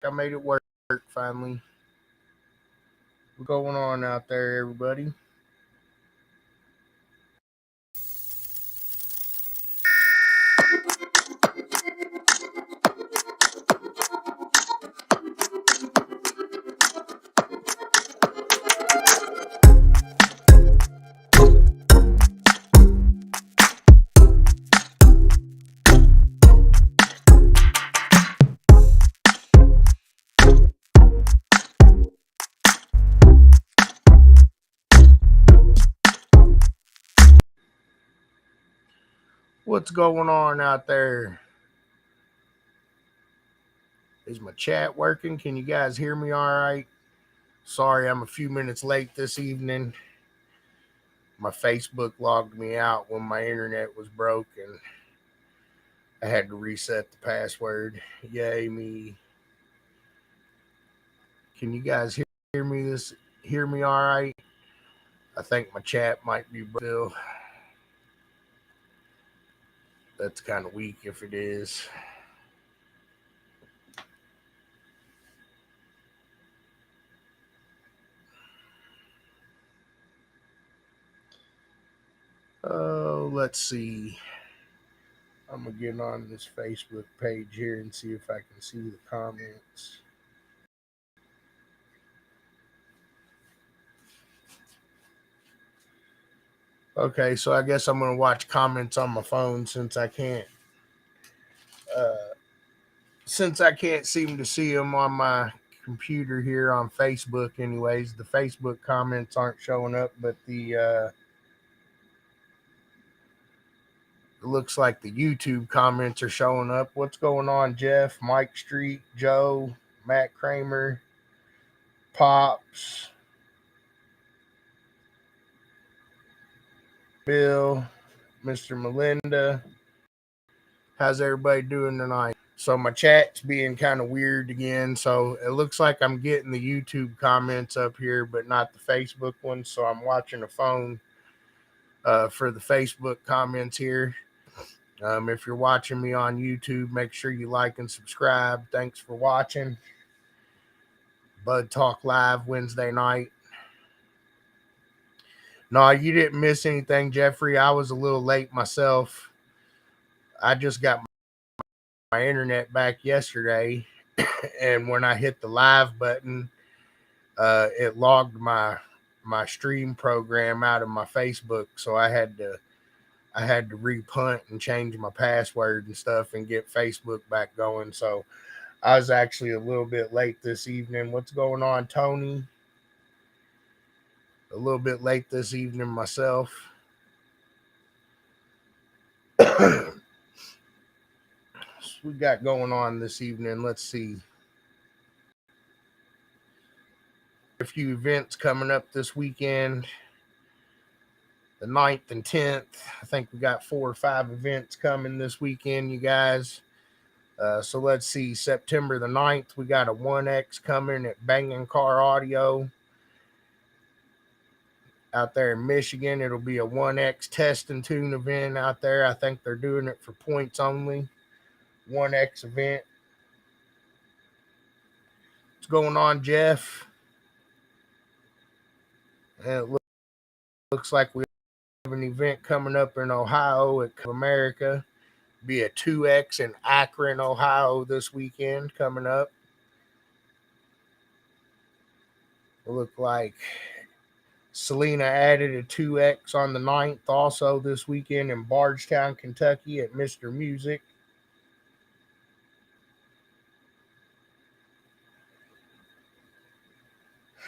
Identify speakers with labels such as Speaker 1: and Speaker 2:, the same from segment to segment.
Speaker 1: I made it work finally. What's going on out there, everybody? What's going on out there? Is my chat working? Can you guys hear me all right? Sorry, I'm a few minutes late this evening. My Facebook logged me out when my internet was broke and I had to reset the password. Yay me. Can you guys hear me all right? I think my chat might be still. That's kind of weak if it is. Oh, let's see. I'm gonna get on this Facebook page here and see if I can see the comments. Okay, so I guess I'm gonna watch comments on my phone uh, since I can't seem to see them on my computer here on Facebook. Anyways, the Facebook comments aren't showing up, but the it looks like the YouTube comments are showing up. What's going on, Jeff, Mike Street, Joe, Matt Kramer, Pops, Bill, Mr. Melinda? How's everybody doing tonight? So my chat's being kind of weird again. So it looks like I'm getting the YouTube comments up here, but not the Facebook ones. So I'm watching the phone for the Facebook comments here. If you're watching me on YouTube, make sure you like and subscribe. Thanks for watching. Bud Talk Live Wednesday night. No, you didn't miss anything, Jeffrey. I was a little late myself. I just got my internet back yesterday, and when I hit the live button, it logged my stream program out of my Facebook, so I had to repunt and change my password and stuff and get Facebook back going. So I was actually a little bit late this evening. What's going on, Tony? A little bit late this evening myself. We got going on this evening? Let's see. A few events coming up this weekend. The 9th and 10th. I think we got 4 or 5 events coming this weekend, you guys. So let's see. September the 9th, we got a 1X coming at Banging Car Audio out there in Michigan. It'll be a 1X test and tune event out there. I think they're doing it for points only. 1X event. What's going on, Jeff? And it looks like we have an event coming up in Ohio at America. Be a 2X in Akron, Ohio this weekend coming up. It look like Selena added a 2X on the 9th also this weekend in Bardstown, Kentucky at Mr. Music.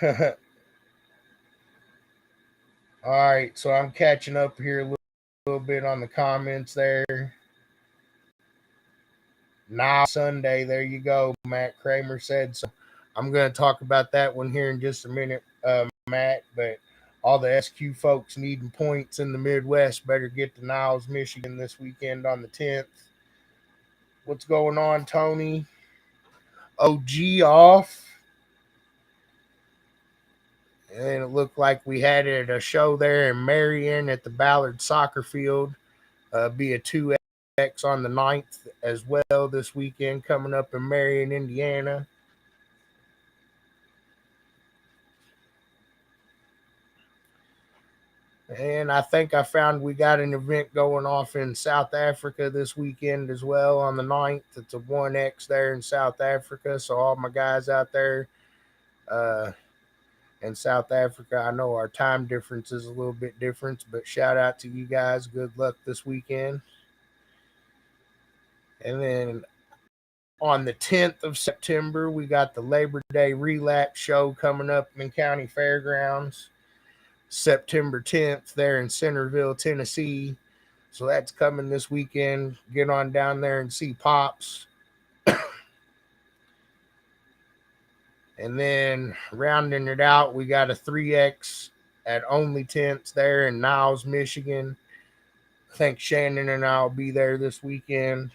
Speaker 1: All right, so I'm catching up here a little bit on the comments there. Now Sunday, there you go. Matt Kramer said so. I'm going to talk about that one here in just a minute, Matt. But all the SQ folks needing points in the Midwest better get to Niles, Michigan this weekend on the 10th. What's going on, Tony? OG off. And it looked like we had it at a show there in Marion at the Ballard Soccer Field. Be a 2X on the 9th as well this weekend coming up in Marion, Indiana. And I think I found we got an event going off in South Africa this weekend as well on the 9th. It's a 1X there in South Africa. So, all my guys out there uh, in South Africa, I know our time difference is a little bit different, but shout out to you guys. Good luck this weekend. And then on the 10th of September, we got the Labor Day Relapse Show coming up in County Fairgrounds. September 10th there in Centerville, Tennessee. So that's coming this weekend. Get on down there and see Pops. And then rounding it out, we got a 3X at Only Tents there in Niles, Michigan. I think Shannon and I will be there this weekend.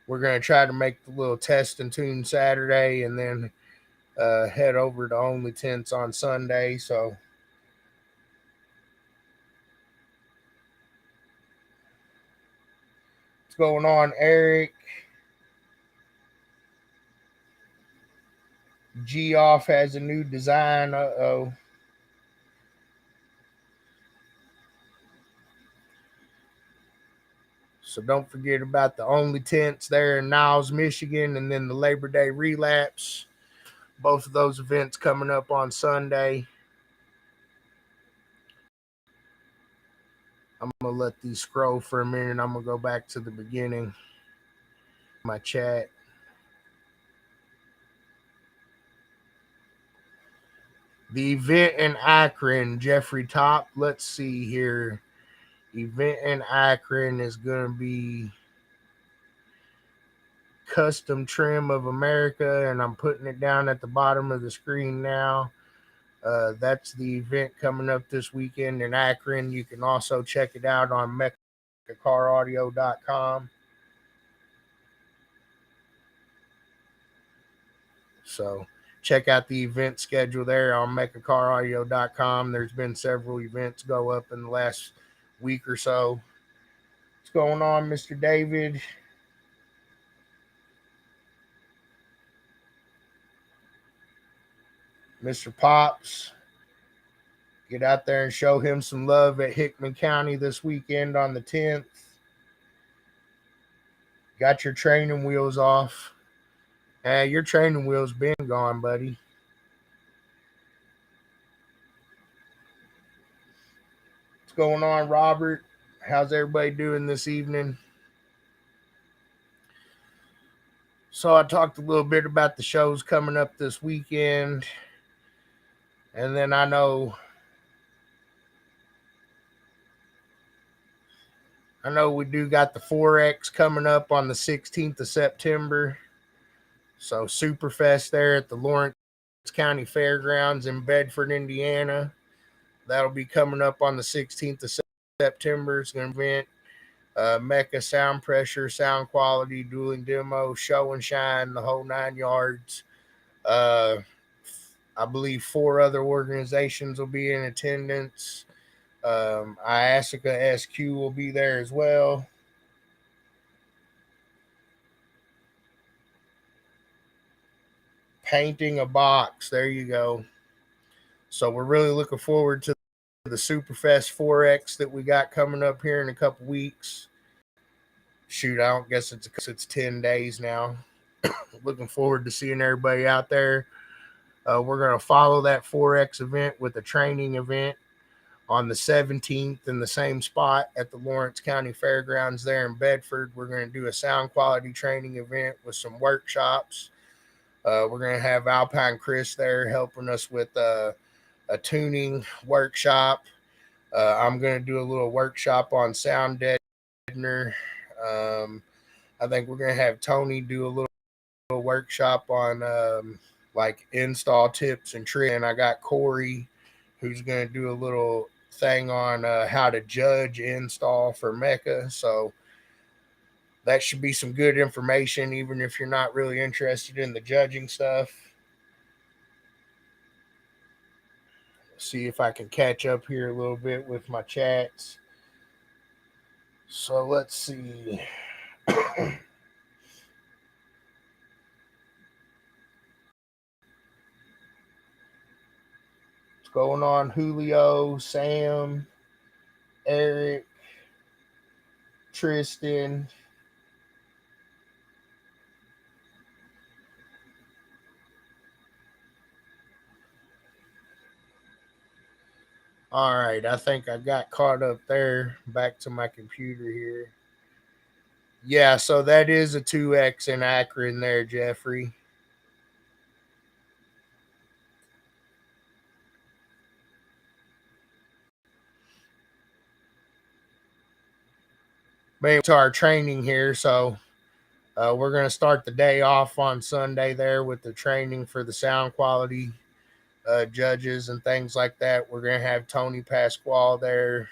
Speaker 1: We're going to try to make the little test and tune Saturday and then head over to Only Tents on Sunday. So what's going on, Eric? G Off has a new design. Uh-oh. So don't forget about the Only Tents there in Niles, Michigan, and then the Labor Day Relapse. Both of those events coming up on Sunday. I'm going to let these scroll for a minute. I'm going to go back to the beginning. My chat. The event in Akron, Jeffrey Top. Let's see here. Event in Akron is going to be Custom Trim of America, and I'm putting it down at the bottom of the screen now. That's the event coming up this weekend in Akron. You can also check it out on mecacaraudio.com. So check out the event schedule there on mecacaraudio.com. There's been several events go up in the last week or so. What's going on, Mr. David? Mr. Pops, get out there and show him some love at Hickman County this weekend on the 10th. Got your training wheels off. Your training wheels been gone, buddy. What's going on, Robert? How's everybody doing this evening? So I talked a little bit about the shows coming up this weekend. And then I know we do got the 4X coming up on the 16th of September. So Superfest there at the Lawrence County Fairgrounds in Bedford, Indiana. That'll be coming up on the 16th of September. It's going to event MECA sound pressure, sound quality, dueling demo, show and shine, the whole 9 yards. I believe 4 other organizations will be in attendance. IASICA SQ will be there as well. Painting a box. There you go. So we're really looking forward to the Superfest 4X that we got coming up here in a couple weeks. Shoot, I don't guess it's 10 days now. Looking forward to seeing everybody out there. We're going to follow that 4X event with a training event on the 17th in the same spot at the Lawrence County Fairgrounds there in Bedford. We're going to do a sound quality training event with some workshops. We're going to have Alpine Chris there helping us with a tuning workshop. I'm going to do a little workshop on sound deadener. I think we're going to have Tony do a little workshop on like install tips and tricks. And I got Corey who's going to do a little thing on how to judge install for MECA. So that should be some good information, even if you're not really interested in the judging stuff. See if I can catch up here a little bit with my chats. So let's see. What's What's going on, Julio, Sam, Eric, Tristan? All right, I think I got caught up there. Back to my computer here. Yeah, so that is a 2X in Akron there, Jeffrey. Maybe to our training here. So we're going to start the day off on Sunday there with the training for the sound quality judges and things like that. We're going to have Tony Pasquale there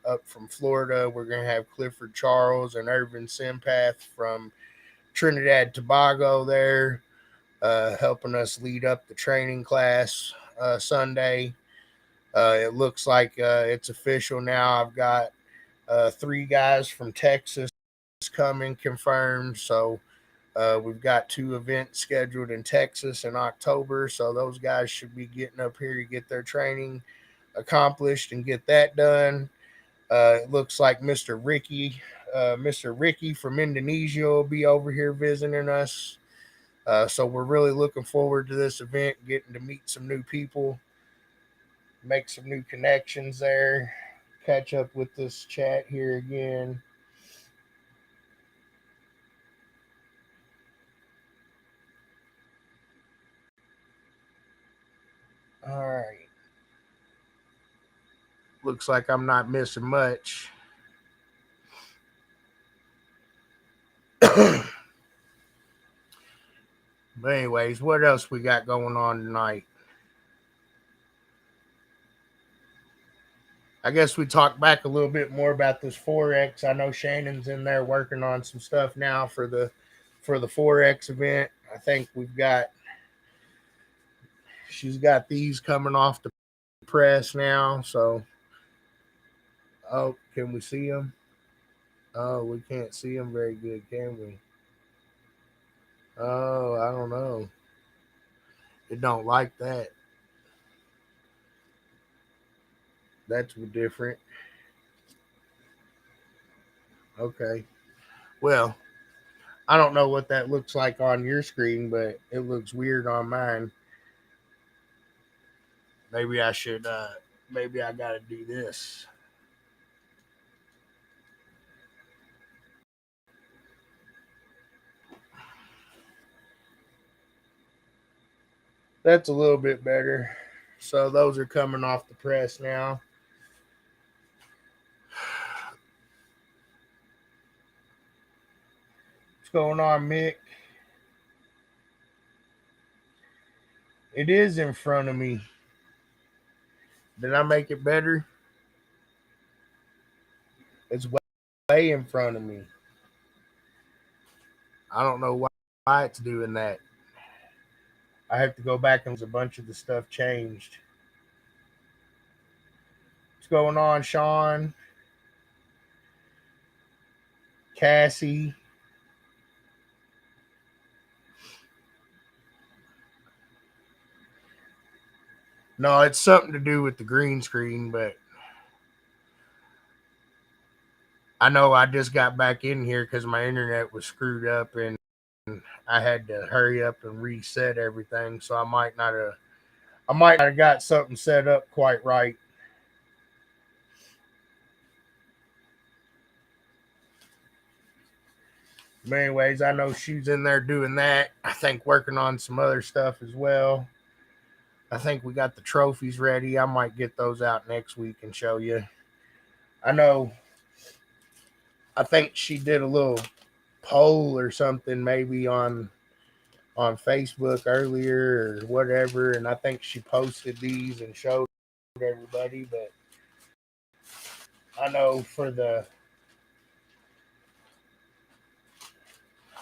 Speaker 1: up from Florida. We're going to have Clifford Charles and Irvin Simpath from Trinidad Tobago there helping us lead up the training class Sunday. It looks like it's official now. I've got three guys from Texas coming confirmed. So we've got two events scheduled in Texas in October. So those guys should be getting up here to get their training accomplished and get that done. It looks like Mr. Ricky from Indonesia will be over here visiting us. So we're really looking forward to this event, getting to meet some new people, make some new connections there, catch up with this chat here again. All right. Looks like I'm not missing much. But anyways, what else we got going on tonight? I guess we talk back a little bit more about this 4X. I know Shannon's in there working on some stuff now for the 4X event. I think she's got these coming off the press now. So, oh, can we see them? Oh, we can't see them very good, can we? Oh, I don't know. It don't like that. That's different. Okay. Well, I don't know what that looks like on your screen, but it looks weird on mine. Maybe I should maybe I gotta do this. That's a little bit better. So those are coming off the press now. What's going on, Mick? It is in front of me. Did I make it better? It's way in front of me. I don't know why it's doing that. I have to go back and a bunch of the stuff changed. What's going on, Sean? Cassie? No, it's something to do with the green screen, but I know I just got back in here because my internet was screwed up and I had to hurry up and reset everything. So I might not have got something set up quite right. But anyways, I know she's in there doing that. I think working on some other stuff as well. I think we got the trophies ready. I might get those out next week and show you. I know. I think she did a little poll or something maybe on Facebook earlier or whatever, and I think she posted these and showed everybody. But I know we're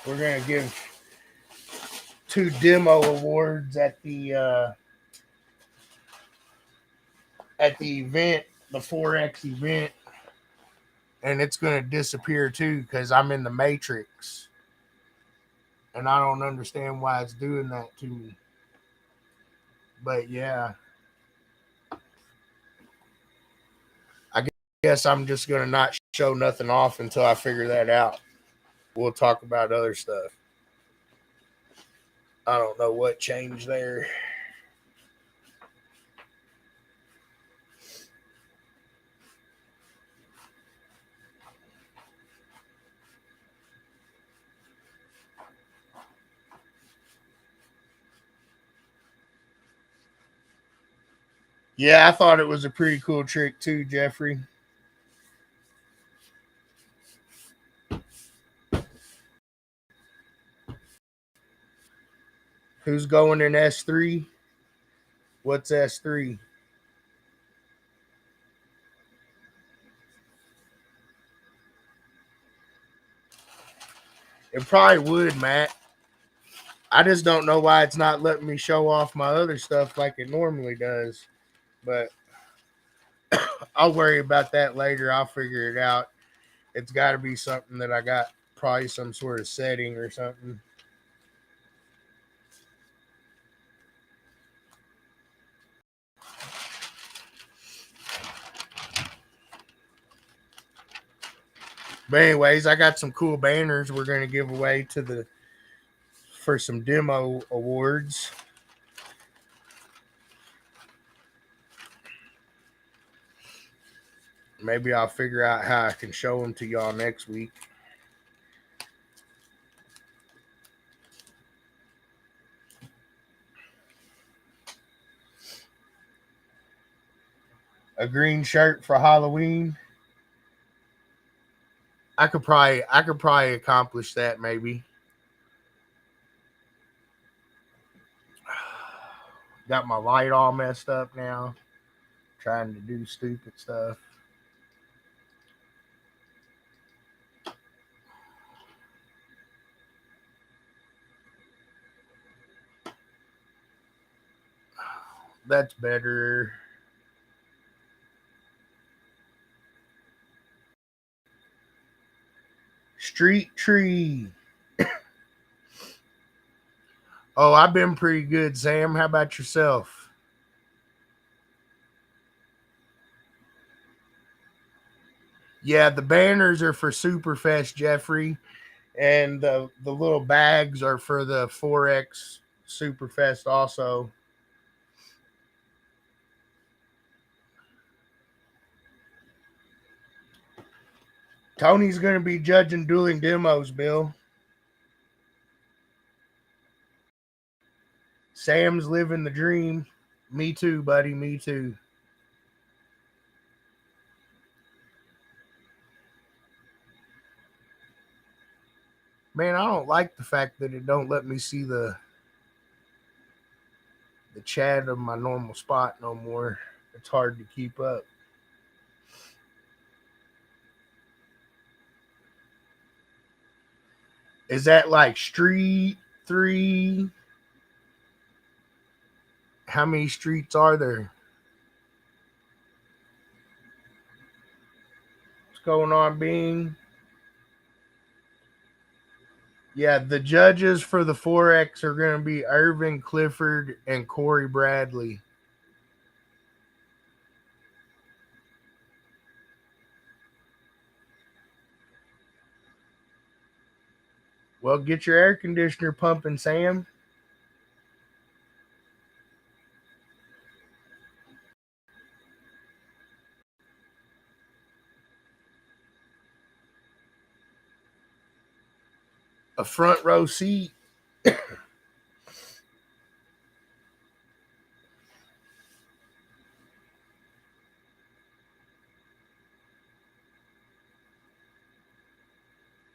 Speaker 1: gonna give two demo awards at the event, the 4X event, and it's gonna disappear too because I'm in the matrix, and I don't understand why it's doing that to me. But yeah, guess I'm just gonna not show nothing off until I figure that out. We'll talk about other stuff. I don't know what changed there. Yeah, I thought it was a pretty cool trick too, Jeffrey. Who's going in S3? What's S3? It probably would, Matt. I just don't know why it's not letting me show off my other stuff like it normally does. But I'll worry about that later. I'll figure it out. It's got to be something that I got probably some sort of setting or something. But anyways, I got some cool banners we're going to give away to the for some demo awards. Maybe I'll figure out how I can show them to y'all next week. A green shirt for Halloween. I could probably accomplish that maybe. Got my light all messed up now. Trying to do stupid stuff. That's better. Street tree. Oh, I've been pretty good, Sam. How about yourself? Yeah, the banners are for Superfest, Jeffrey, and the little bags are for the 4X Superfest also. Tony's going to be judging dueling demos, Bill. Sam's living the dream. Me too, buddy. Me too. Man, I don't like the fact that it don't let me see the chat of my normal spot no more. It's hard to keep up. Is that like Street 3? How many streets are there? What's going on, Bing? Yeah, the judges for the 4X are going to be Irvin Clifford and Corey Bradley. Well, get your air conditioner pumping, Sam. A front row seat.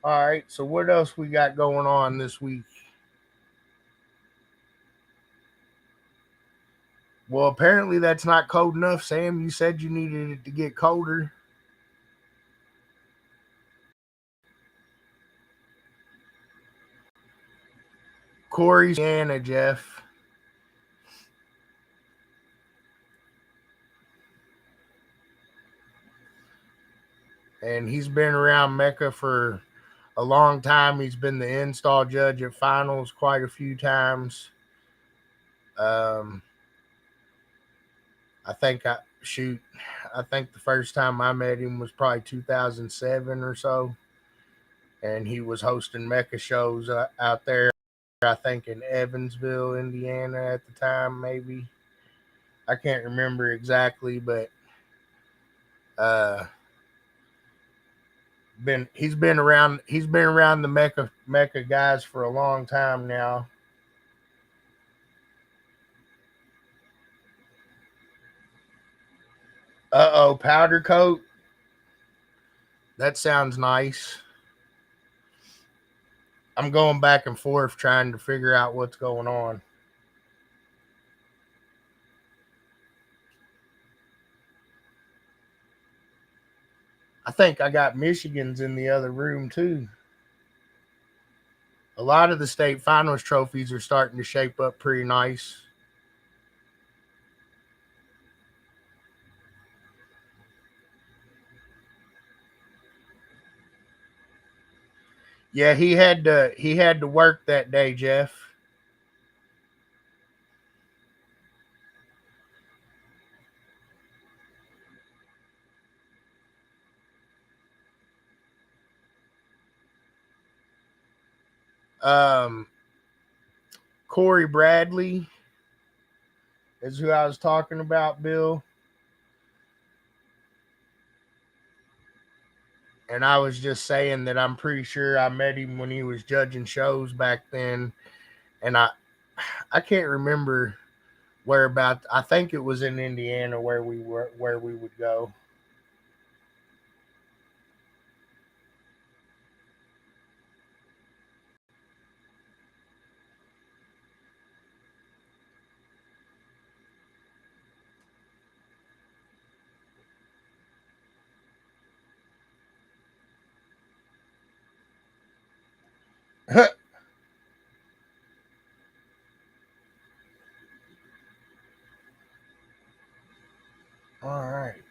Speaker 1: All right, so what else we got going on this week? Well, apparently that's not cold enough, Sam. You said you needed it to get colder. Corey's Anna, Jeff. And he's been around MECA for a long time. He's been the install judge at finals quite a few times. Um, I think shoot, I think the first time I met him was probably 2007 or so, and he was hosting MECA shows out there. I think in Evansville, Indiana at the time, maybe. I can't remember exactly, but uh, he's been around the MECA guys for a long time now. Powder coat. That sounds nice. I'm going back and forth trying to figure out what's going on. I think I got Michigan's in the other room too. A lot of the state finals trophies are starting to shape up pretty nice. Yeah, he had to work that day, Jeff. Um, Corey Bradley is who I was talking about, Bill. And I was just saying that I'm pretty sure I met him when he was judging shows back then, and I can't remember whereabouts. I think it was in Indiana where we would go. All right.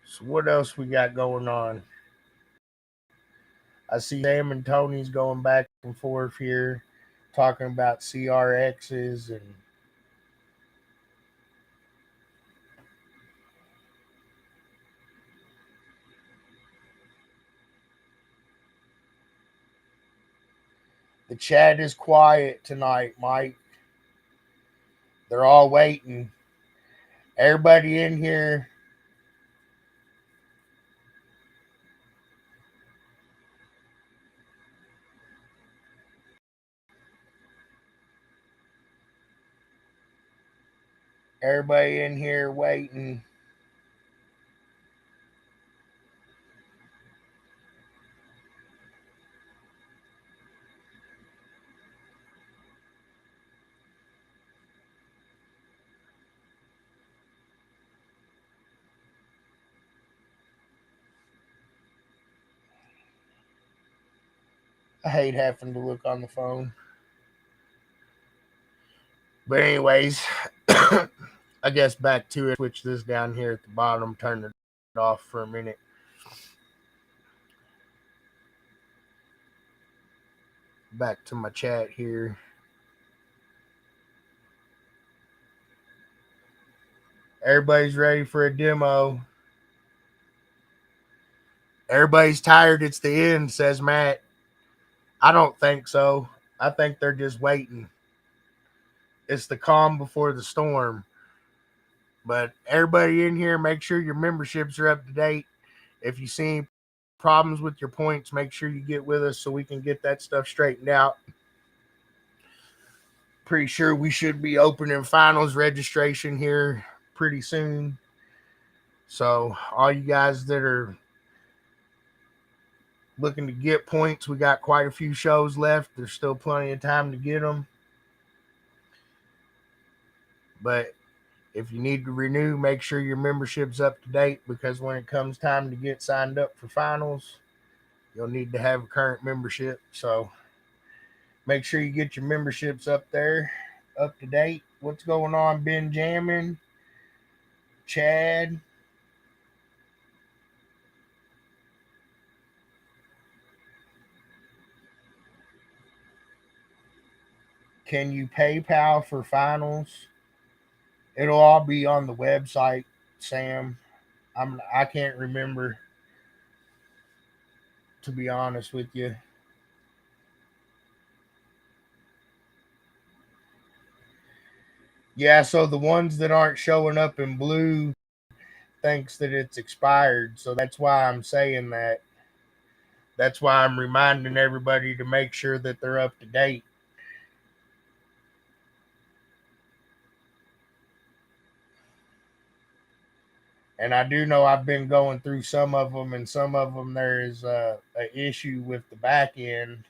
Speaker 1: So what else we got going on? I see Sam and Tony's going back and forth here, talking about CRXs and the chat is quiet tonight, Mike. They're all waiting. Everybody in here, everybody in here waiting. I hate having to look on the phone. But anyways, I guess back to it. Switch this down here at the bottom, turn it off for a minute. Back to my chat here. Everybody's ready for a demo. Everybody's tired. It's the end, says Matt. I don't think so. I think they're just waiting. It's the calm before the storm. But everybody in here, make sure your memberships are up to date. If you see problems with your points, make sure you get with us so we can get that stuff straightened out. Pretty sure we should be opening finals registration here pretty soon. So, all you guys that are looking to get points, we got quite a few shows left. There's still plenty of time to get them. But if you need to renew, make sure your membership's up to date because when it comes time to get signed up for finals, you'll need to have a current membership. So make sure you get your memberships up there, up to date. What's going on, Benjamin? Chad? Can you PayPal for finals? It'll all be on the website, Sam. I can't remember, to be honest with you. Yeah, so the ones that aren't showing up in blue thinks that it's expired. So that's why I'm saying that. That's why I'm reminding everybody to make sure that they're up to date. And I do know I've been going through some of them, and some of them there is a issue with the back end.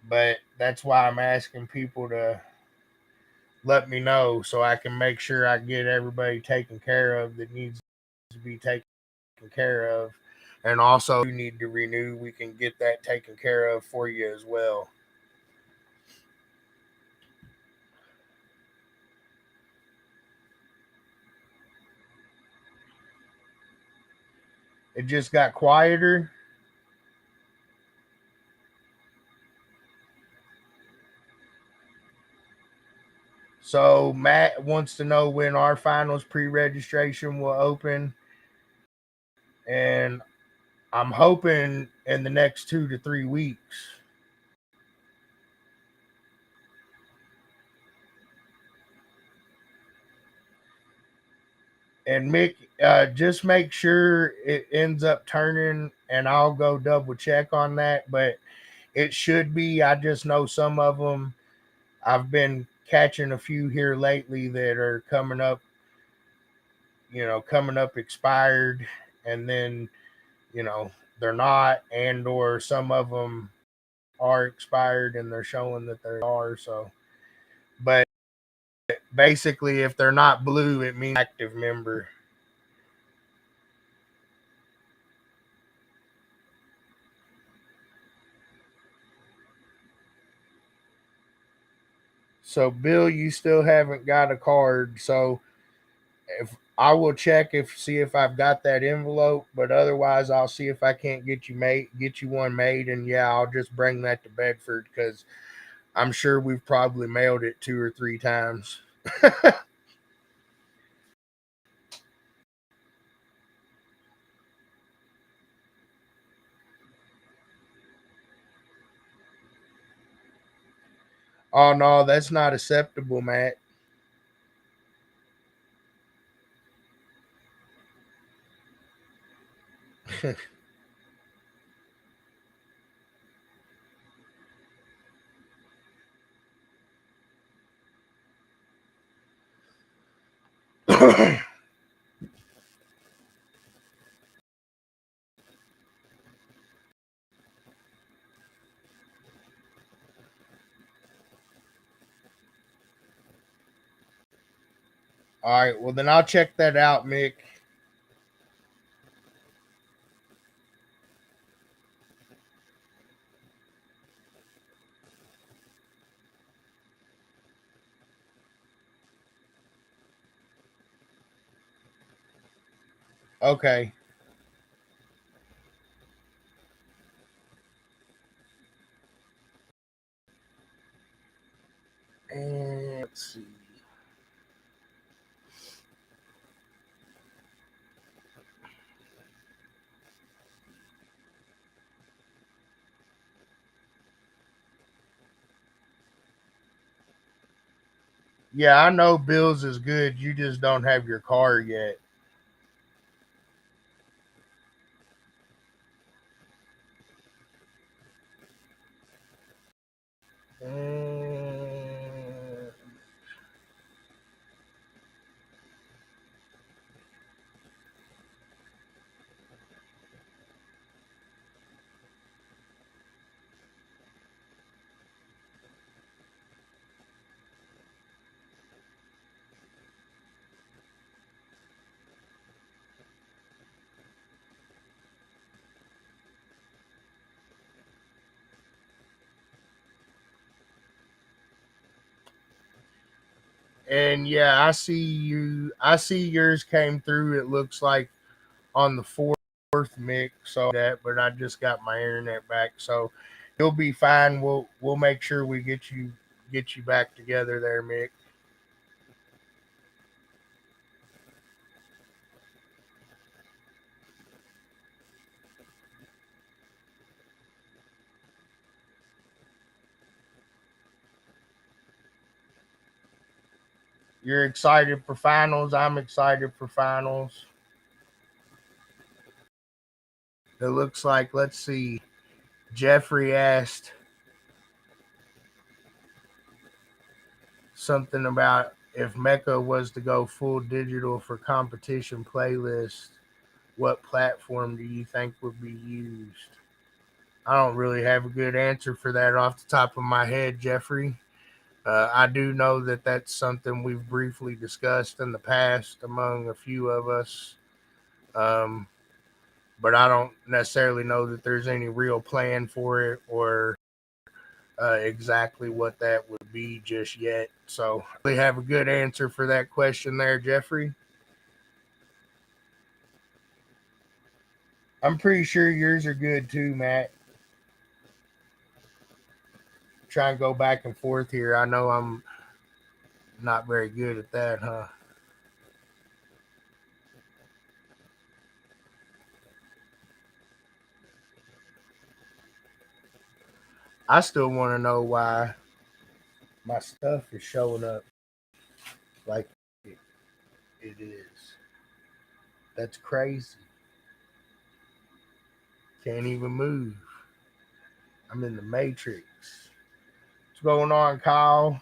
Speaker 1: But that's why I'm asking people to let me know so I can make sure I get everybody taken care of that needs to be taken care of. And also, you need to renew, we can get that taken care of for you as well. It just got quieter. So Matt wants to know when our finals pre-registration will open, and I'm hoping in the next 2 to 3 weeks. And Mick, just make sure it ends up turning, and I'll go double check on that. But it should be. I just know some of them. I've been catching a few here lately that are coming up. Coming up expired, and then they're not, and or some of them are expired and they're showing that they are. So, but basically, if they're not blue, it means active member. So, Bill, you still haven't got a card. So, if I will check if see if I've got that envelope, but otherwise, I'll see if I can't get you one made, and yeah, I'll just bring that to Bedford because I'm sure we've probably mailed it 2 or 3 times. Oh no, that's not acceptable, Matt. All right, well then I'll check that out, Mick. Okay. And let's see. Yeah, I know Bill's is good. You just don't have your car yet. Mm, and yeah, I see you. I see yours came through. It looks like on the fourth mix. So that, but I just got my internet back, so you'll be fine. We'll make sure we get you back together there, Mick. You're excited for finals. I'm excited for finals. It looks like, let's see, Jeffrey asked something about if MECA was to go full digital for competition playlists, what platform do you think would be used? I don't really have a good answer for that off the top of my head, Jeffrey. I do know that that's something we've briefly discussed in the past among a few of us, um, but I don't necessarily know that there's any real plan for it or exactly what that would be just yet. So, I really have a good answer for that question there, Jeffrey. I'm pretty sure yours are good too, Matt. Try and go back and forth here. I know I'm not very good at that, huh? I still want to know why my stuff is showing up like it, it is. That's crazy. Can't even move. I'm in the matrix. What's going on, Kyle?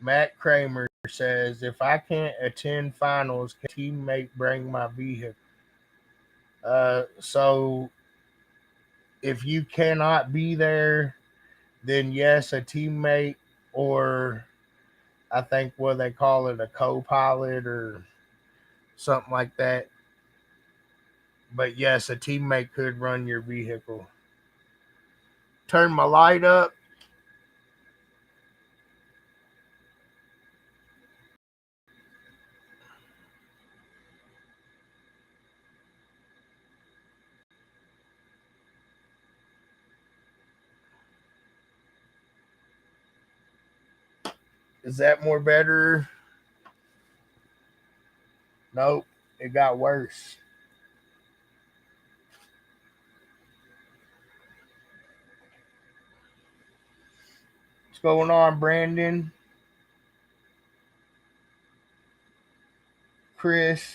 Speaker 1: Matt Kramer says, if I can't attend finals, can a teammate bring my vehicle? So if you cannot be there, then yes, a teammate, or I think what they call it, a co-pilot or something like that. But yes, a teammate could run your vehicle. Turn my light up. Is that more better? Nope. It got worse. What's going on, Brandon? Chris?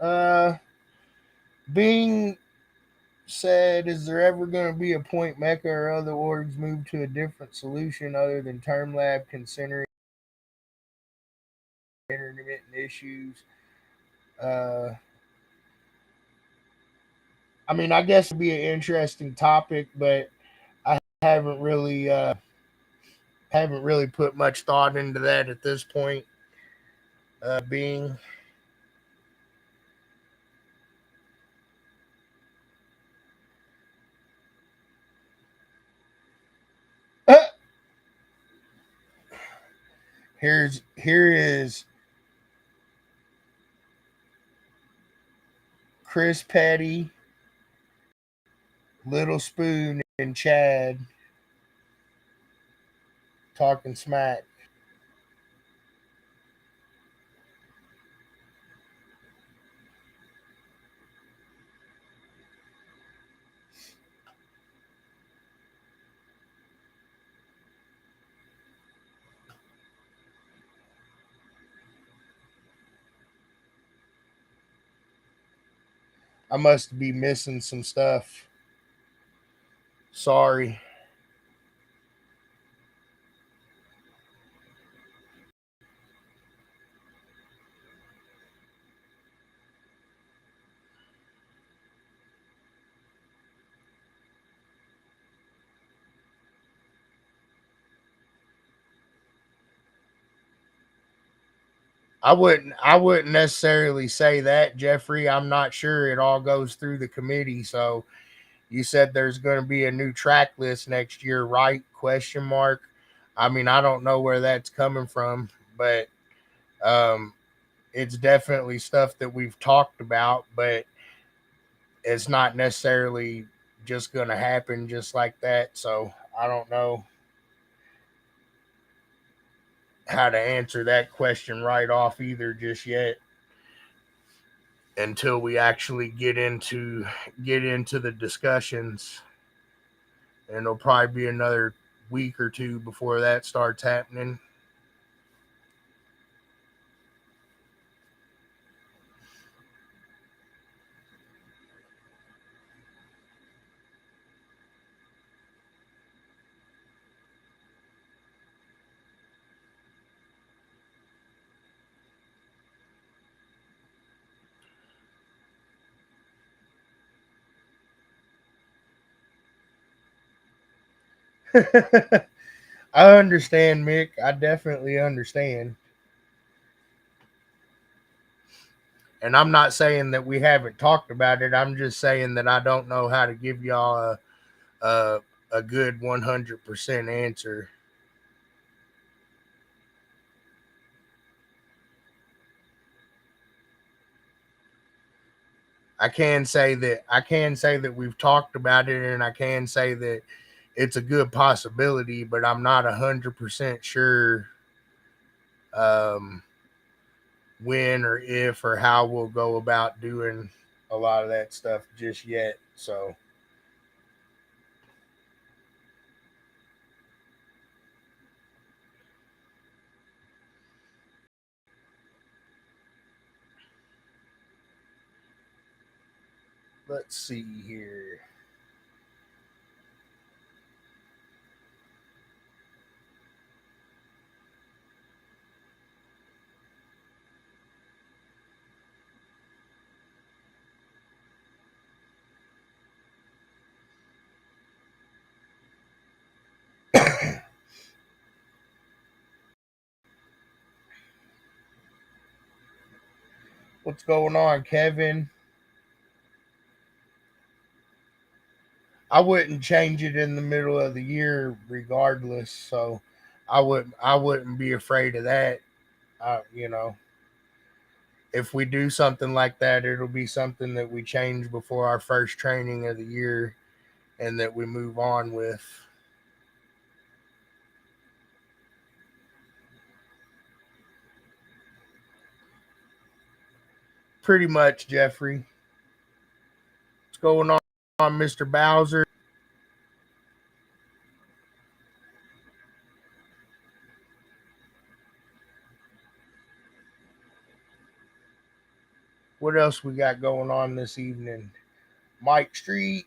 Speaker 1: Uh, Being said, is there ever going to be a point MECA or other orgs move to a different solution other than Term Lab considering intermittent issues? Uh, I mean, I guess it'd be an interesting topic, but I haven't really put much thought into that at this point. Being here is Chris Petty, Little Spoon, and Chad talking smack. I must be missing some stuff. Sorry. I wouldn't necessarily say that, Jeffrey. I'm not sure it all goes through the committee. So you said there's going to be a new track list next year, right? Question mark. I mean, I don't know where that's coming from, but um, it's definitely stuff that we've talked about, but it's not necessarily just going to happen just like that. So I don't know how to answer that question right off either just yet until we actually get into the discussions, and it'll probably be another week or two before that starts happening. I understand, Mick. I definitely understand. And I'm not saying that we haven't talked about it. I'm just saying that I don't know how to give y'all a, a good 100% answer. I can say that we've talked about it, and I can say that it's a good possibility, but I'm not 100% sure um, when or if or how we'll go about doing a lot of that stuff just yet. So let's see here. What's going on, Kevin? I wouldn't change it in the middle of the year, regardless. So I wouldn't be afraid of that. If we do something like that, it'll be something that we change before our first training of the year, and that we move on with. Pretty much, Jeffrey. What's going on, Mr. Bowser? What else we got going on this evening? Mike Street.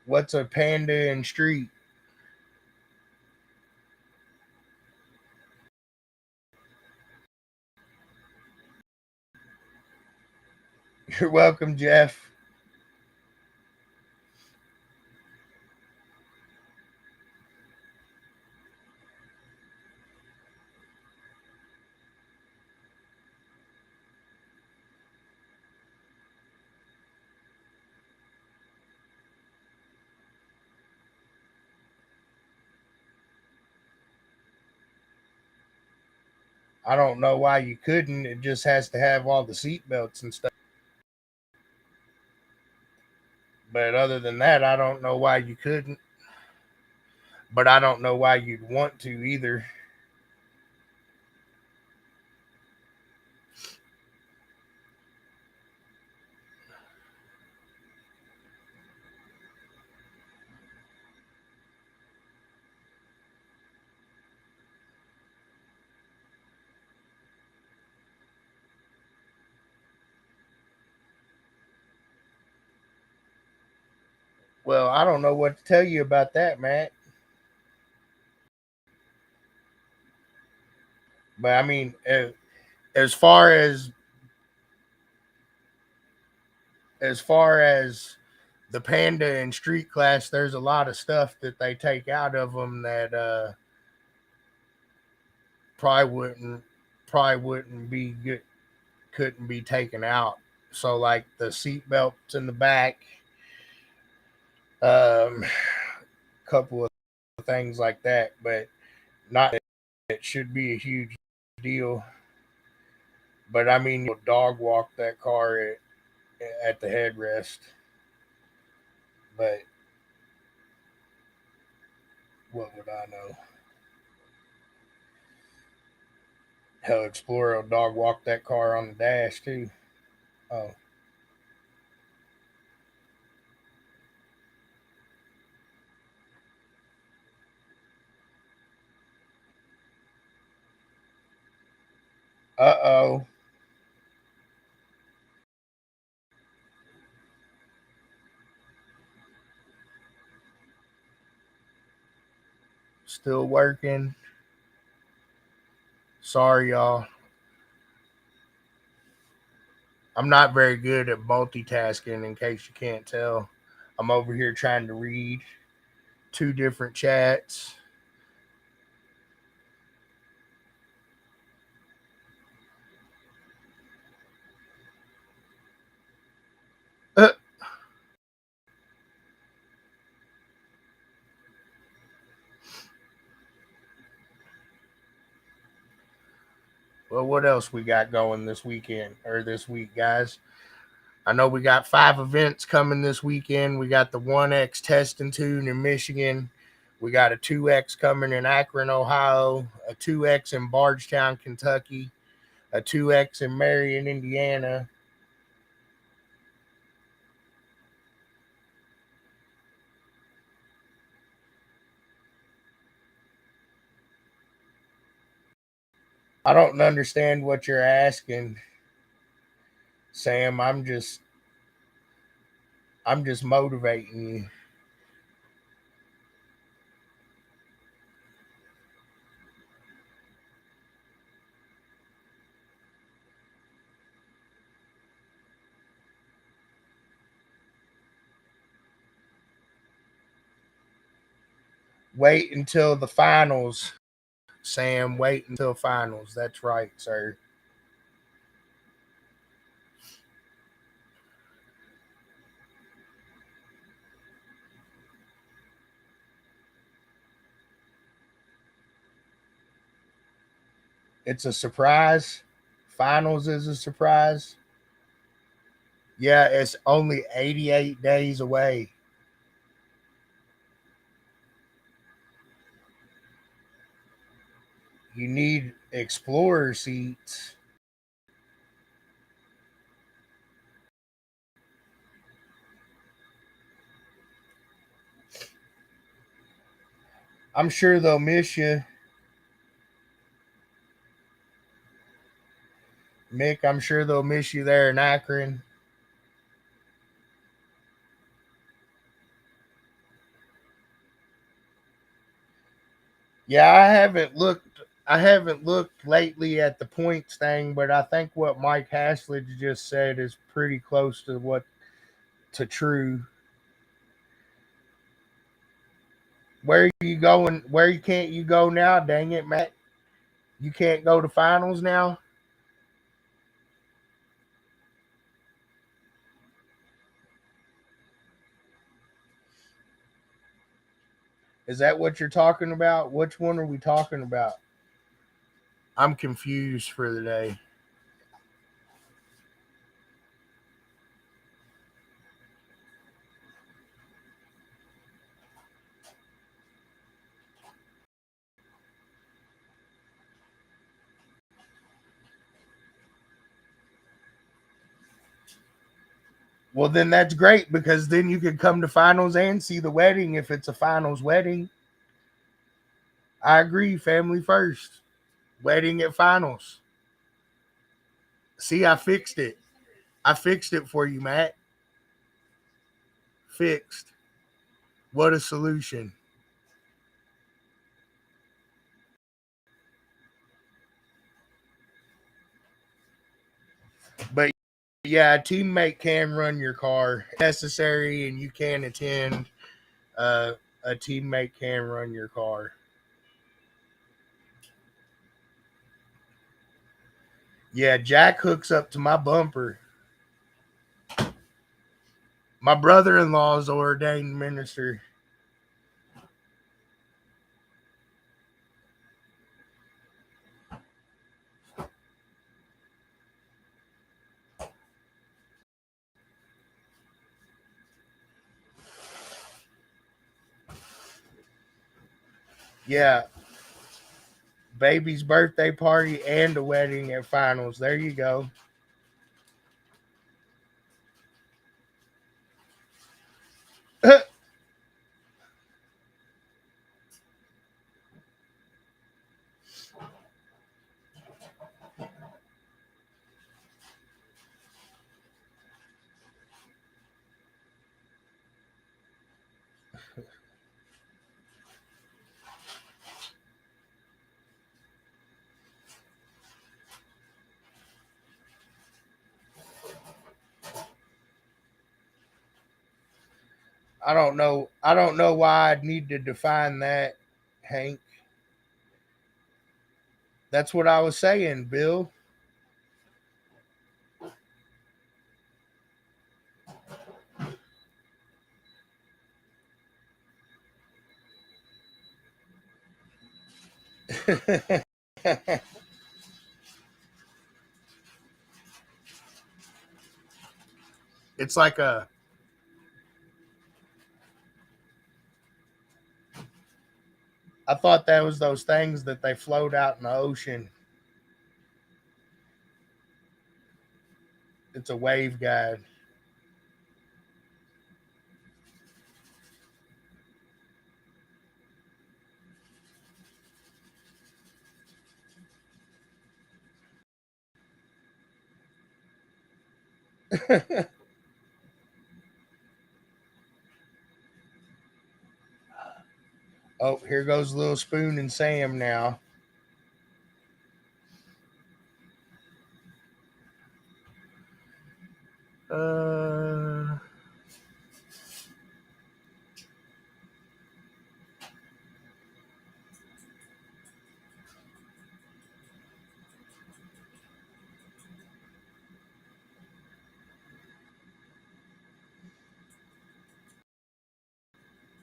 Speaker 1: What's a panda in street? You're welcome, Jeff. I don't know why you couldn't. It just has to have all the seat belts and stuff. But other than that, I don't know why you couldn't. But I don't know why you'd want to either. Well, I don't know what to tell you about that, Matt. But I mean, as far as as far as the Panda and Street Class, there's a lot of stuff that they take out of them that probably wouldn't probably wouldn't be good, couldn't be taken out. So like the seat belts in the back, um, couple of things like that, but not that it should be a huge deal. But I mean, you'll dog walk that car at the headrest. But what would I know? Hell, Explorer will dog walk that car on the dash too. Oh, uh-oh. Still working. Sorry, y'all. I'm not very good at multitasking, in case you can't tell. I'm over here trying to read two different chats. Uh, well, what else we got going this weekend or this week, guys? I know we got 5 events coming this weekend. We got the 1X Test and Tune in Michigan. We got a 2X coming in Akron, Ohio, a 2X in Bardstown, Kentucky, a 2X in Marion, Indiana. I don't understand what you're asking, Sam. I'm just motivating you. Wait until the finals, Sam. Wait until finals. That's right, sir. It's a surprise. Finals is a surprise. Yeah, it's only 88 days away. You need Explorer seats. I'm sure they'll miss you, Mick. I'm sure they'll miss you there in Akron. Yeah, I haven't looked lately at the points thing, but I think what Mike Haslett just said is pretty close to what to true. Where are you going? Where can't you go now? Dang it, Matt! You can't go to finals now. Is that what you're talking about? Which one are we talking about? I'm confused for the day. Well, then that's great because then you could come to finals and see the wedding if it's a finals wedding. I agree. Family first. Wedding at finals. See, I fixed it. I fixed it for you, Matt. Fixed. What a solution. But Yeah, a teammate can run your car if necessary, and you can attend. A teammate can run your car. Yeah, Jack hooks up to my bumper. My brother-in-law is an ordained minister. Yeah, baby's birthday party and a wedding at finals. There you go. I don't know. I don't know why I'd need to define that, Hank. That's what I was saying, Bill. It's like a. I thought that was those things that they float out in the ocean. It's a wave guide. Oh, here goes Little Spoon and Sam now. Uh,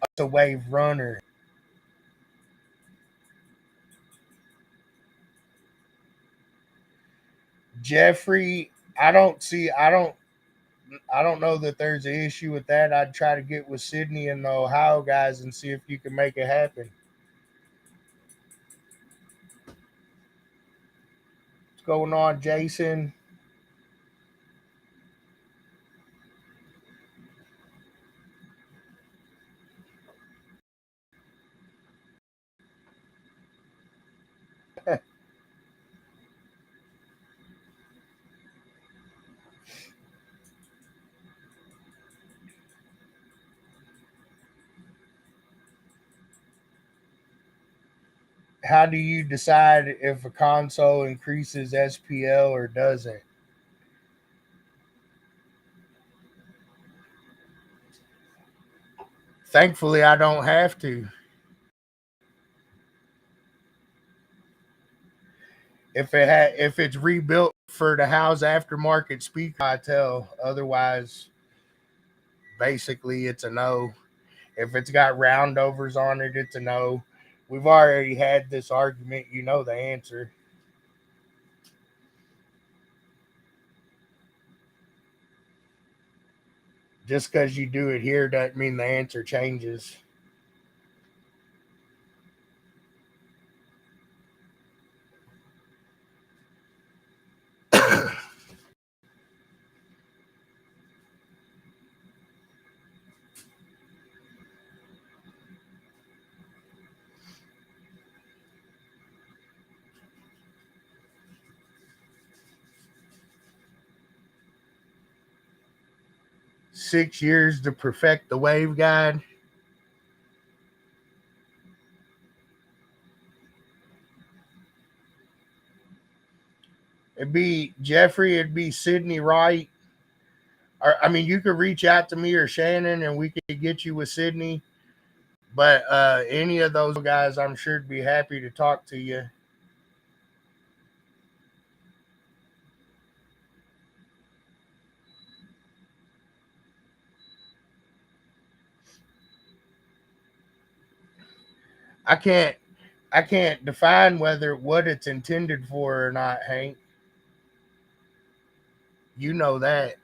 Speaker 1: it's a wave runner. Jeffrey, I don't know that there's an issue with that. I'd try to get with Sydney and the Ohio guys and see if you can make it happen. What's going on, Jason? How do you decide if a console increases SPL or doesn't? Thankfully, I don't have to. If it's rebuilt for the house aftermarket speaker, I tell. Otherwise, basically, it's a no. If it's got roundovers on it, it's a no. We've already had this argument. You know the answer. Just because you do it here doesn't mean the answer changes. 6 years to perfect the wave guide. It'd be Jeffrey. It'd be Sydney Wright, Or, I mean, you could reach out to me or Shannon, and we could get you with Sydney. But any of those guys, I'm sure would be happy to talk to you. I can't I can't define whether what it's intended for or not, Hank. You know that.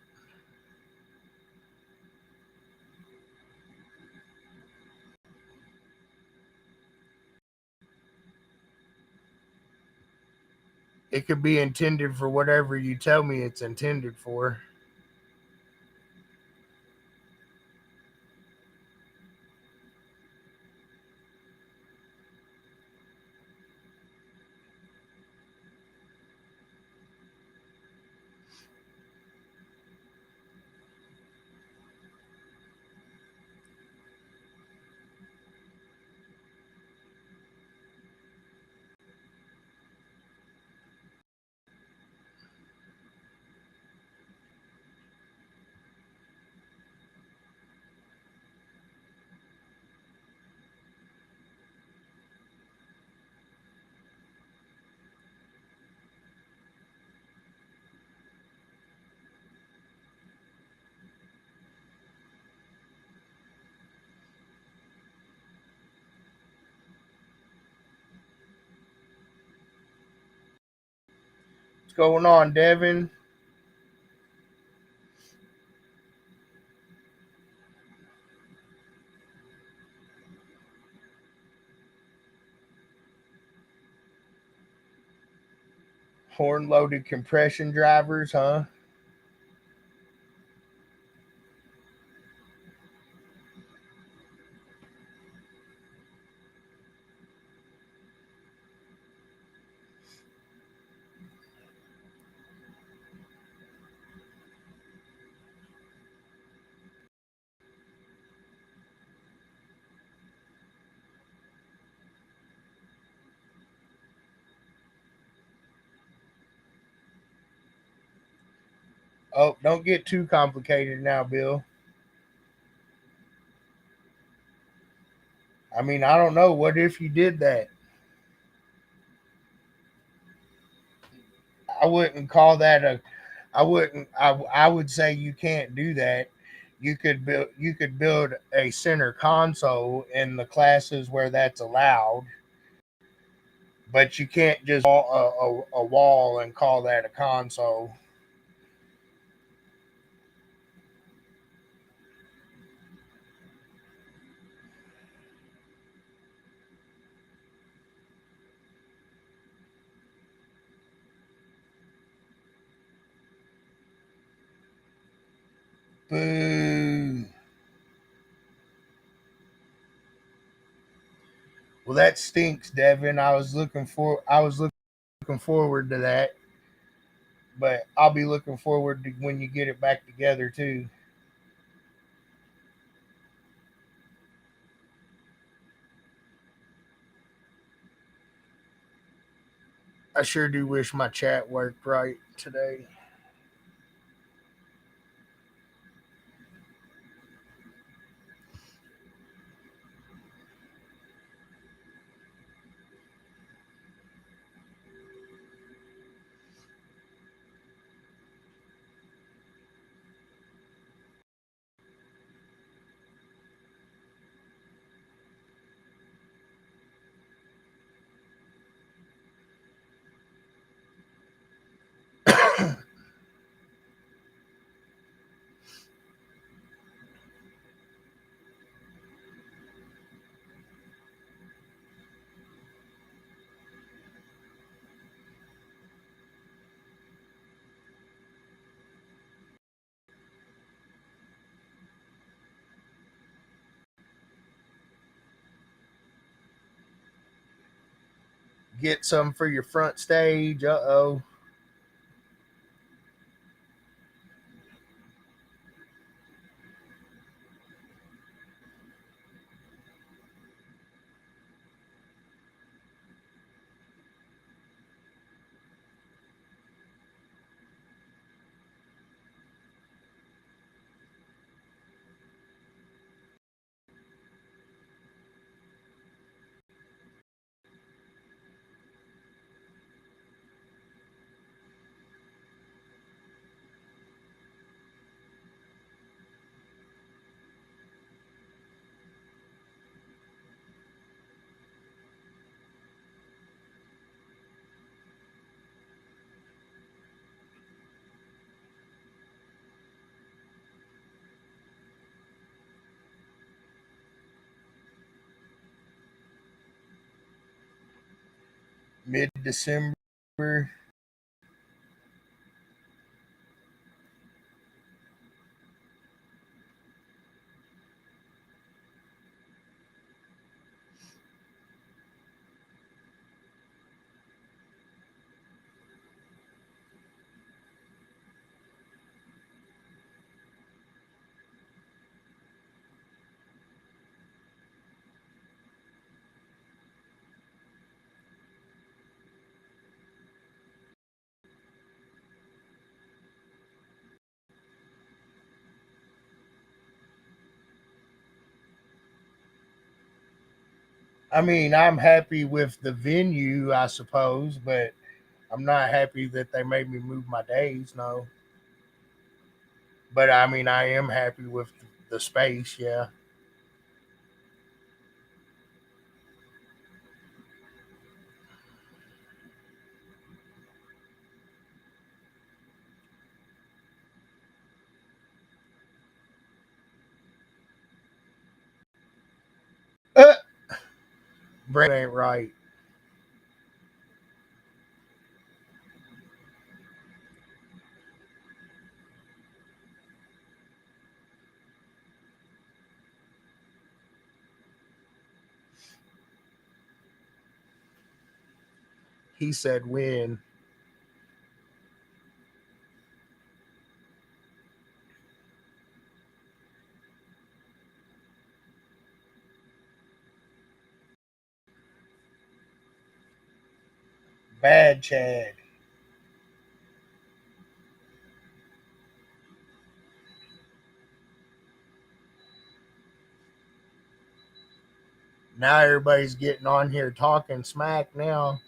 Speaker 1: It could be intended for whatever you tell me it's intended for. What's going on, Devin? Horn loaded compression drivers, huh? Oh, don't get too complicated now, Bill. I mean, I don't know. What if you did that? I wouldn't call that a. I wouldn't. I would say you can't do that. You could build a center console in the classes where that's allowed, but you can't just a wall and call that a console. Boo. Well, that stinks, Devin. I was looking forward to that, but I'll be looking forward to when you get it back together too. I sure do wish my chat worked right today. Get some for your front stage. Uh-oh. mid December. I mean, I'm happy with the venue, I suppose, but I'm not happy that they made me move my days. No, but I mean, I am happy with the space. Yeah. Uh, Brent ain't right. He said when. Bad Chad. Now everybody's getting on here talking smack now.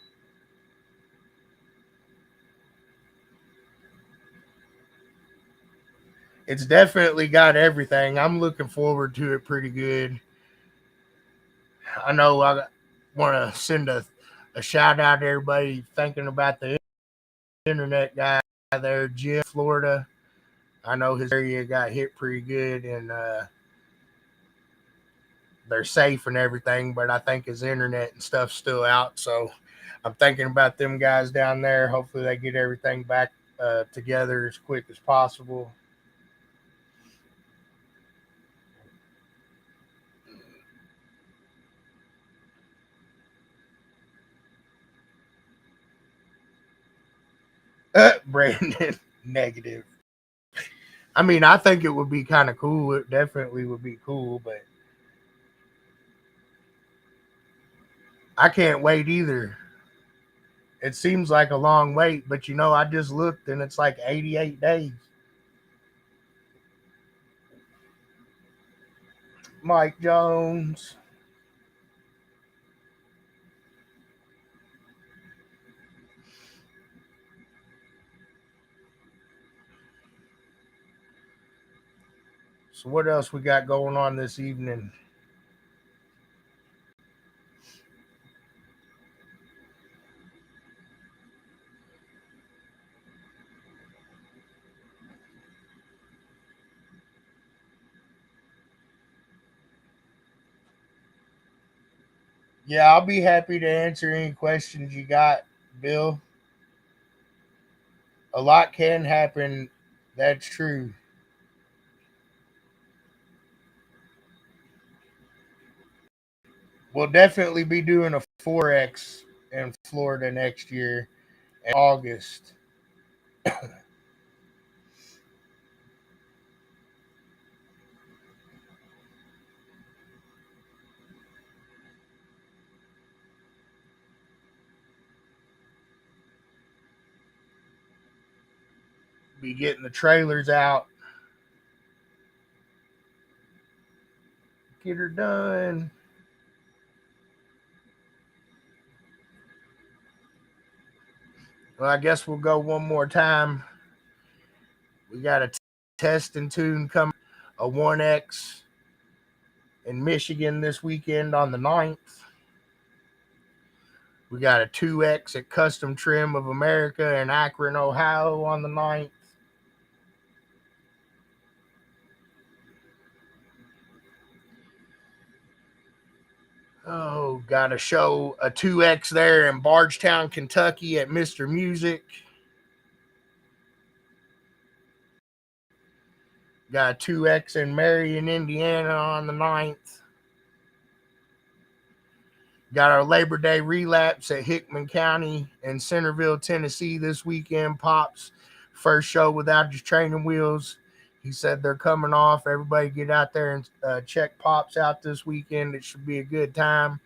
Speaker 1: It's definitely got everything. I'm looking forward to it pretty good. I know I want to send a shout out to everybody thinking about the internet guy there, Jim, Florida. I know his area got hit pretty good and they're safe and everything, but I think his internet and stuff's still out. So I'm thinking about them guys down there. Hopefully they get everything back together as quick as possible. Brandon, negative. I mean, I think it would be kind of cool. It definitely would be cool, but I can't wait either. It seems like a long wait, but I just looked and it's like 88 days. Mike Jones. So what else we got going on this evening? Yeah, I'll be happy to answer any questions you got, Bill. A lot can happen. That's true. We'll definitely be doing a 4X in Florida next year in August. Be getting the trailers out. Get her done. Well, I guess we'll go one more time. We got a test and tune coming, a 1X in Michigan this weekend on the 9th. We got a 2X at Custom Trim of America in Akron, Ohio on the 9th. Oh, got a show, a 2X there in Bardstown, Kentucky at Mr. Music. Got a 2X in Marion, Indiana on the 9th. Got our Labor Day relapse at Hickman County in Centerville, Tennessee this weekend. Pop's first show without his training wheels. He said they're coming off. Everybody get out there and check Pops out this weekend. It should be a good time.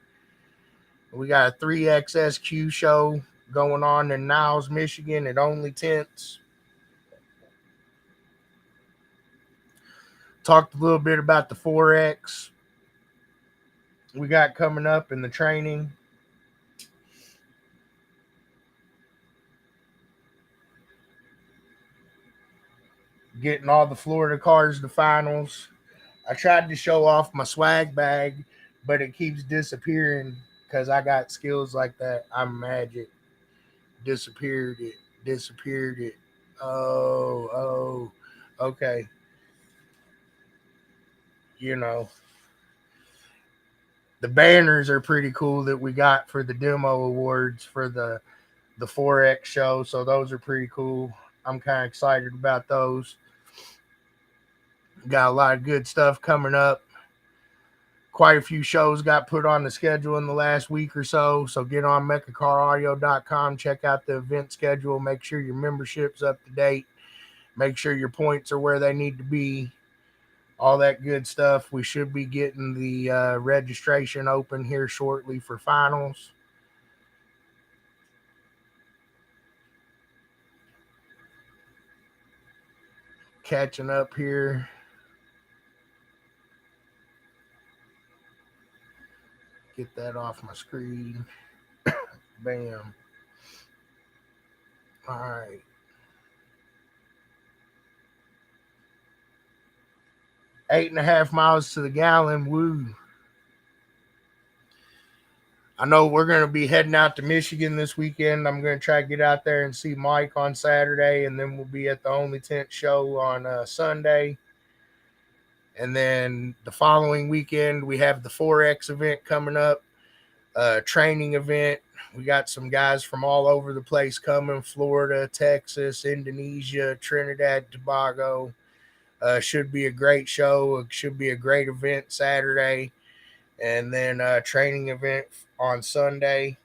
Speaker 1: We got a 3XSQ show going on in Niles, Michigan at Only Tents. Talked a little bit about the 4X we got coming up in the training. Getting all the Florida cars to finals. I tried to show off my swag bag, but it keeps disappearing because I got skills like that. I'm magic. Disappeared it. Disappeared it. Oh. Okay. You know, the banners are pretty cool that we got for the demo awards for the 4X show. So those are pretty cool. I'm kind of excited about those. Got a lot of good stuff coming up. Quite a few shows got put on the schedule in the last week or so. So get on mecacaraudio.com, check out the event schedule, make sure your membership's up to date, make sure your points are where they need to be, all that good stuff. We should be getting the registration open here shortly for finals. Catching up here. Get that off my screen. Bam. All right. 8.5 miles to the gallon. Woo. I know we're going to be heading out to Michigan this weekend. I'm going to try to get out there and see Mike on Saturday, and then we'll be at the Only Tent show on Sunday. And then the following weekend, we have the 4X event coming up, training event. We got some guys from all over the place coming: Florida, Texas, Indonesia, Trinidad, Tobago. Should be a great show. It should be a great event Saturday. And then a training event on Sunday.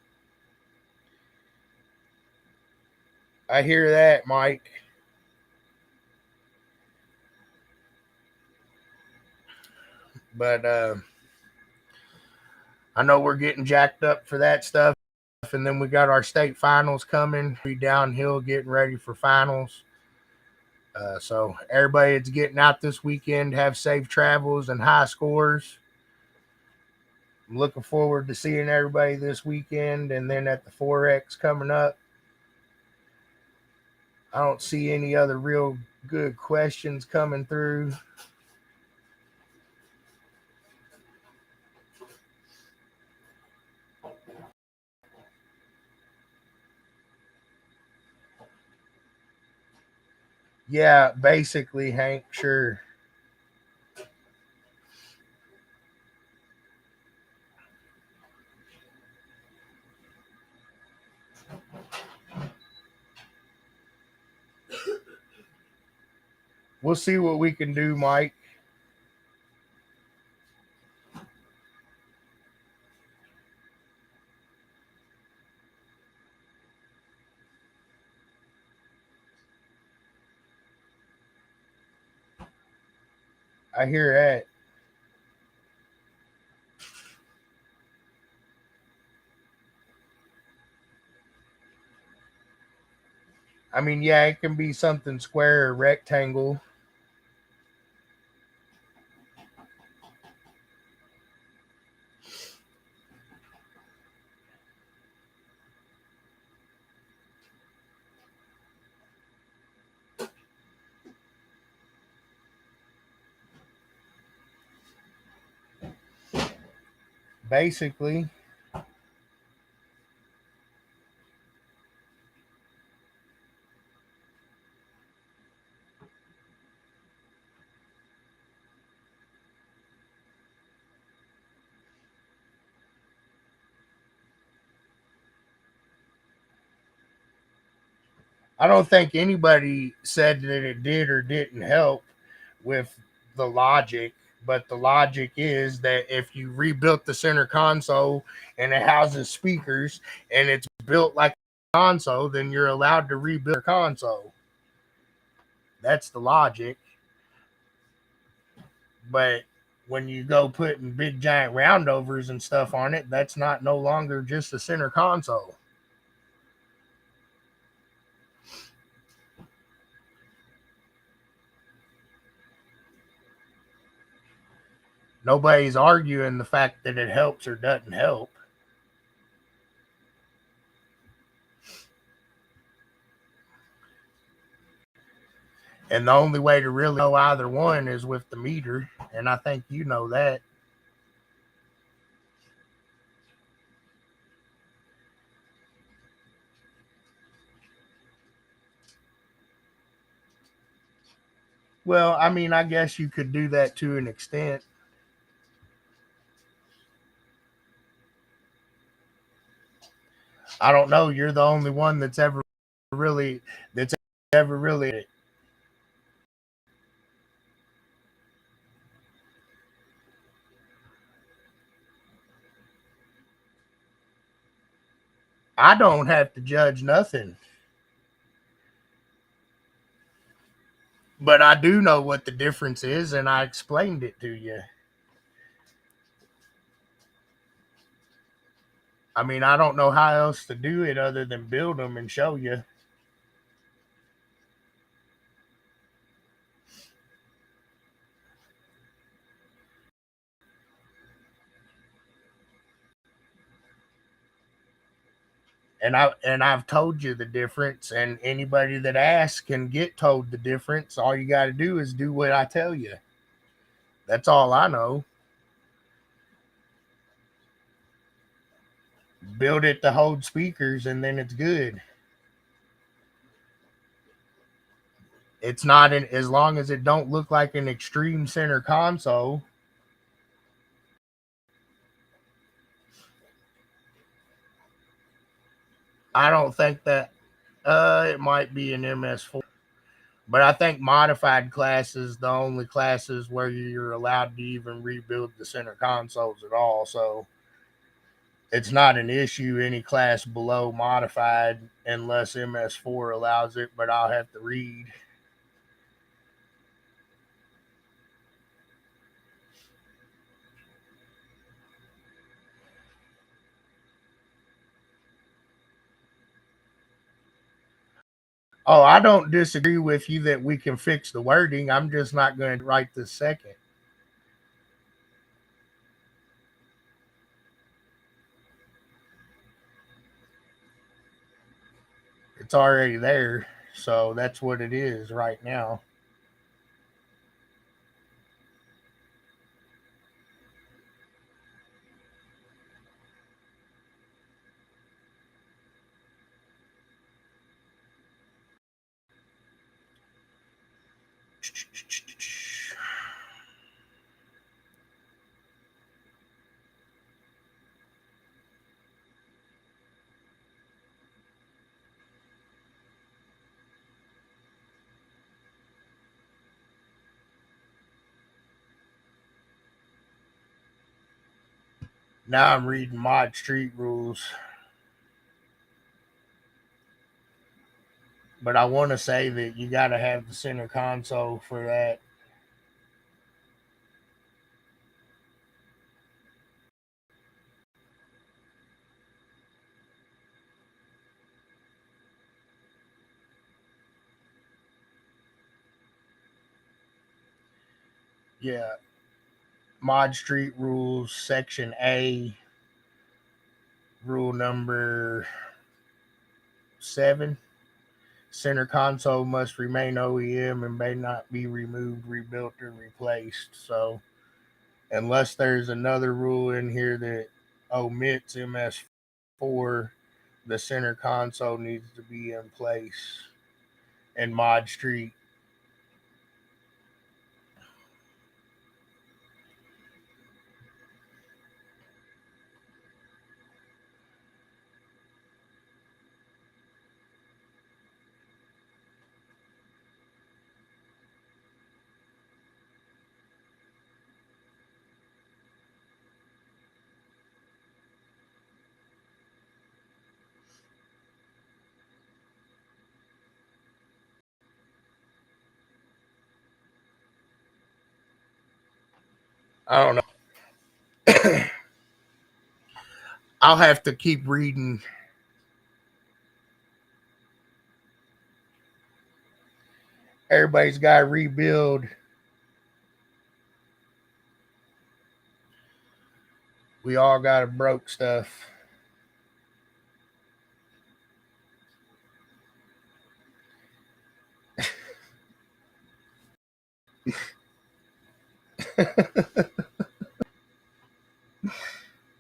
Speaker 1: I hear that, Mike. But I know we're getting jacked up for that stuff. And then we got our state finals coming. We downhill getting ready for finals. So everybody that's getting out this weekend, have safe travels and high scores. I'm looking forward to seeing everybody this weekend, and then at the 4X coming up. I don't see any other real good questions coming through. Yeah, basically, Hank, sure. We'll see what we can do, Mike. I hear that. I mean, yeah, it can be something square or rectangle. Basically, I don't think anybody said that it did or didn't help with the logic, but the logic is that if you rebuilt the center console and it houses speakers and it's built like a console, then you're allowed to rebuild your console. That's the logic. But when you go putting big giant roundovers and stuff on it, that's not no longer just a center console. Nobody's arguing the fact that it helps or doesn't help. And the only way to really know either one is with the meter. And I think you know that. Well, I mean, I guess you could do that to an extent. I don't know. You're the only one that's ever really. I don't have to judge nothing, but I do know what the difference is, and I explained it to you. I mean, I don't know how else to do it other than build them and show you. And I've told you the difference, and anybody that asks can get told the difference. All you got to do is do what I tell you. That's all I know. Build it to hold speakers, and then it's good. It's not as long as it don't look like an extreme center console. I don't think that it might be an MS4, but I think modified classes the only classes where you're allowed to even rebuild the center consoles at all. So it's not an issue any class below modified unless MS4 allows it, but I'll have to read. Oh, I don't disagree with you that we can fix the wording. I'm just not going to write this second. It's already there. So that's what it is right now. Now I'm reading Mod Street rules, but I want to say that you got to have the center console for that. Yeah, Mod Street rules, Section A, rule number 7. Center console must remain OEM and may not be removed, rebuilt, or replaced. So, unless there's another rule in here that omits MS4, the center console needs to be in place. And Mod Street. I don't know. I'll have to keep reading. Everybody's got to rebuild. We all got to broke stuff.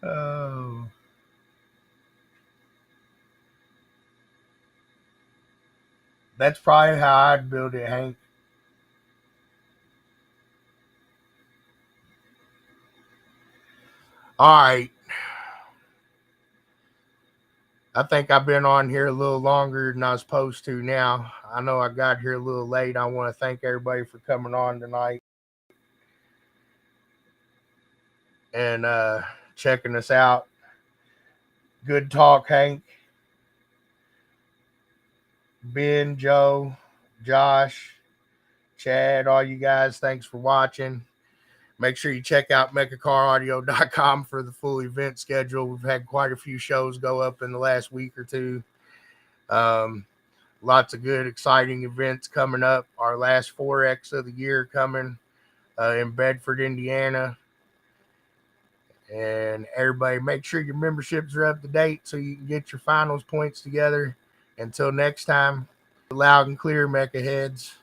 Speaker 1: Oh, that's probably how I'd build it, Hank. All right. I think I've been on here a little longer than I was supposed to now. I know I got here a little late. I want to thank everybody for coming on tonight and checking us out. Good talk, Hank, Ben, Joe, Josh, Chad, all you guys. Thanks for watching. Make sure you check out mechacaraudio.com for the full event schedule. We've had quite a few shows go up in the last week or two. Um, Lots of good, exciting events coming up. Our last 4X of the year coming in Bedford, Indiana. And everybody, make sure your memberships are up to date so you can get your finals points together. Until next time, loud and clear, Mecha heads.